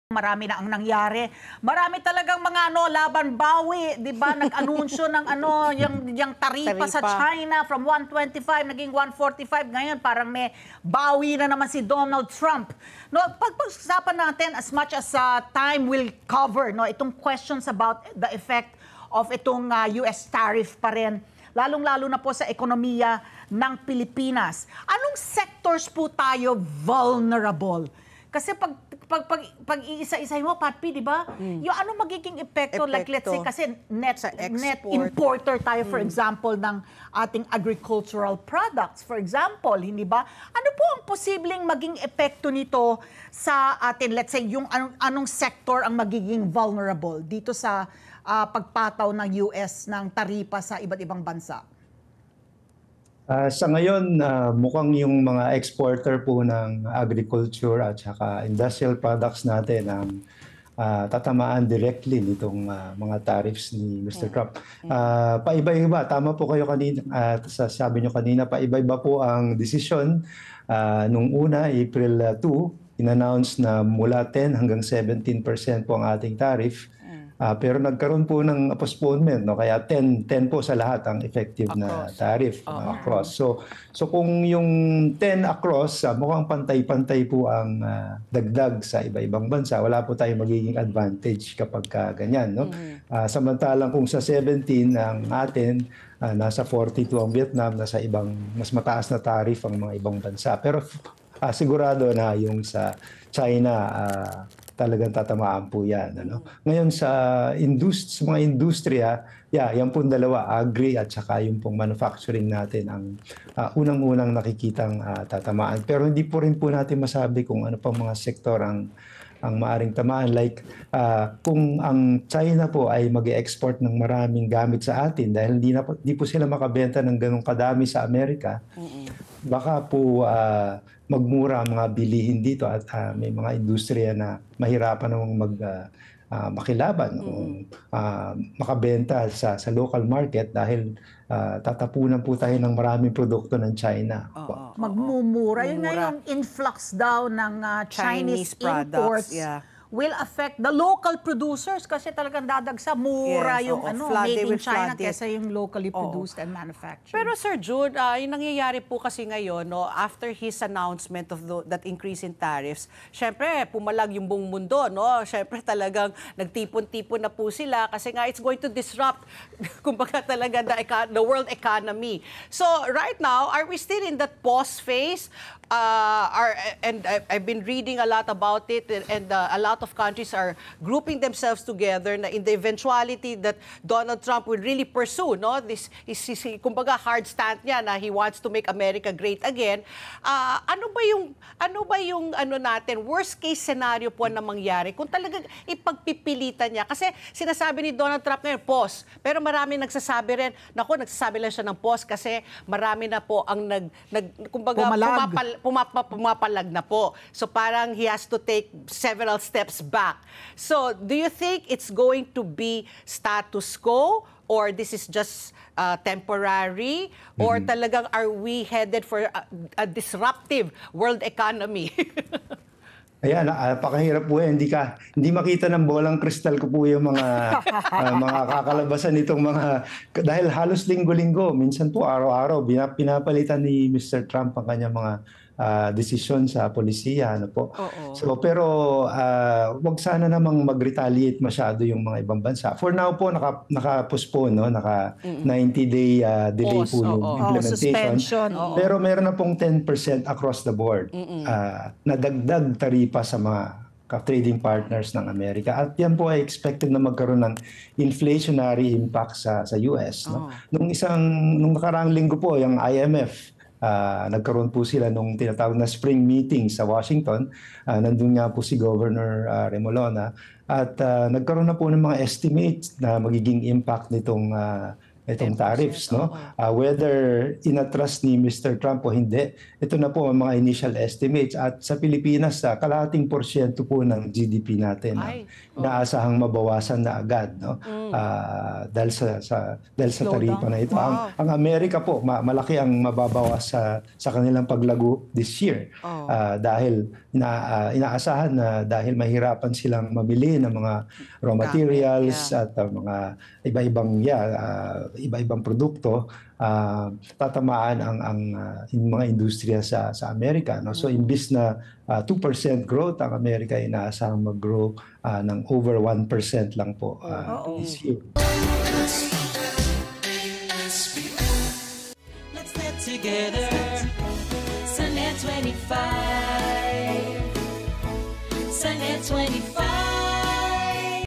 Marami na ang nangyari. Marami talagang mga laban bawi, 'di ba? Nag-anunsyo ng yung taripa sa China from 125 naging 145 ngayon, parang may bawi na naman si Donald Trump. No, pag-usapan natin as much as time will cover, no, itong questions about the effect of itong US tariff pa rin, lalong-lalo na po sa ekonomiya ng Pilipinas. Anong sectors po tayo vulnerable? Kasi pag iisa-isahin mo, Patpi, di ba? Yung ano magiging epekto, like let's say, kasi net importer tayo, for example, ng ating agricultural products, for example, hindi ba? Ano po ang posibleng maging epekto nito sa atin, let's say, yung anong sector ang magiging vulnerable dito sa pagpataw ng US ng taripa sa iba't ibang bansa? Sa ngayon, mukhang yung mga exporter po ng agriculture at saka industrial products natin ang tatamaan directly nitong mga tariffs ni Mr. Trump. Paiba-iba, tama po kayo kanina, sabi nyo kanina, paiba-iba po ang desisyon. Nung una, April 2, in-announce na mula 10 hanggang 17% po ang ating tariff. Pero nagkaroon po ng postponement, no? Kaya 10 po sa lahat ang effective na tariff across. So kung yung 10 across, mukhang pantay-pantay po ang dagdag sa iba-ibang bansa. Wala po tayong magiging advantage kapag ganyan, no? Samantalang kung sa 17 ang atin, nasa 42 ang Vietnam, nasa ibang mas mataas na tariff ang mga ibang bansa. Pero sigurado na yung sa China, talagang tatamaan po yan. Ano? Ngayon sa mga industriya, yan pong dalawa, agri at saka yung pong manufacturing natin ang unang-unang nakikitang tatamaan. Pero hindi po rin po natin masabi kung ano pang mga sektor ang maaring tamaan. Like kung ang China po ay mag-export ng maraming gamit sa atin dahil hindi po sila makabenta ng ganong kadami sa Amerika, baka po magmura ang mga bilihin dito at may mga industriya na mahirapan namang makilaban o makabenta sa local market dahil tatapunan po tayo ng maraming produkto ng China. Magmumura. Yun nga yung influx daw ng Chinese imports will affect the local producers kasi talagang dadagsa mura yung made in China kesa yung locally produced and manufactured. Pero Sir Jude, yung nangyayari po kasi ngayon, no, after his announcement of that increase in tariffs, syempre pumalag yung buong mundo, no? Syempre talagang nagtipon-tipon na po sila kasi nga it's going to disrupt kumbaga talaga the world economy. So right now, are we still in that pause phase? And I've been reading a lot about it, and a lot of countries are grouping themselves together na in the eventuality that Donald Trump will really pursue, no, this is kumbaga hard stand niya na he wants to make America great again. Ano ba yung natin worst case scenario po na mangyari kung talagang ipagpipilitan niya, kasi sinasabi ni Donald Trump ngayon pause, pero marami nagsasabi rin, nagsasabi lang siya ng pause kasi marami na po ang kumbaga pumapalag na po. So parang he has to take several steps back. So do you think it's going to be status quo, or this is just temporary, or talagang are we headed for a disruptive world economy? Ayan, napakahirap po hindi makita ng bolang kristal ko po yung mga mga kakalabasan nitong dahil halos linggo-linggo, minsan po araw-araw pinapalitan ni Mr. Trump ang kanyang mga desisyon sa polisiya, ano po. So pero wag sana namang mag-retaliate masyado yung mga ibang bansa. For now po naka-postpone, no, 90-day delay po yung implementation. Pero meron na pong 10% across the board na dagdag taripa sa mga trading partners ng Amerika. At yan po ay expected na magkaroon ng inflationary impact sa US, no. Nung nakaraang linggo po yung IMF, nagkaroon po sila nung tinatawag na spring meeting sa Washington. Nandun nga po si Governor Remolona at nagkaroon na po ng mga estimates na magiging impact nitong itong 10%, tariffs, no? oo. Whether inatras ni Mr. Trump o hindi, ito na po ang mga initial estimates. At sa Pilipinas, kalahating porsyento po ng GDP natin ang Ay, inaasahang mabawasan na agad, no? Dahil sa taripa na ito. Wow. Ang Amerika po, malaki ang mababawas sa kanilang paglago this year. Oh. Dahil inaasahan na dahil mahirapan silang mamili ng mga raw materials at mga iba-ibang produkto, tatamaan ang mga industriya sa Amerika, no? So imbis na 2% growth, ang Amerika inaasahang mag-grow ng over 1% lang po this year. Let's get together. Sunday 25. Sunday 25.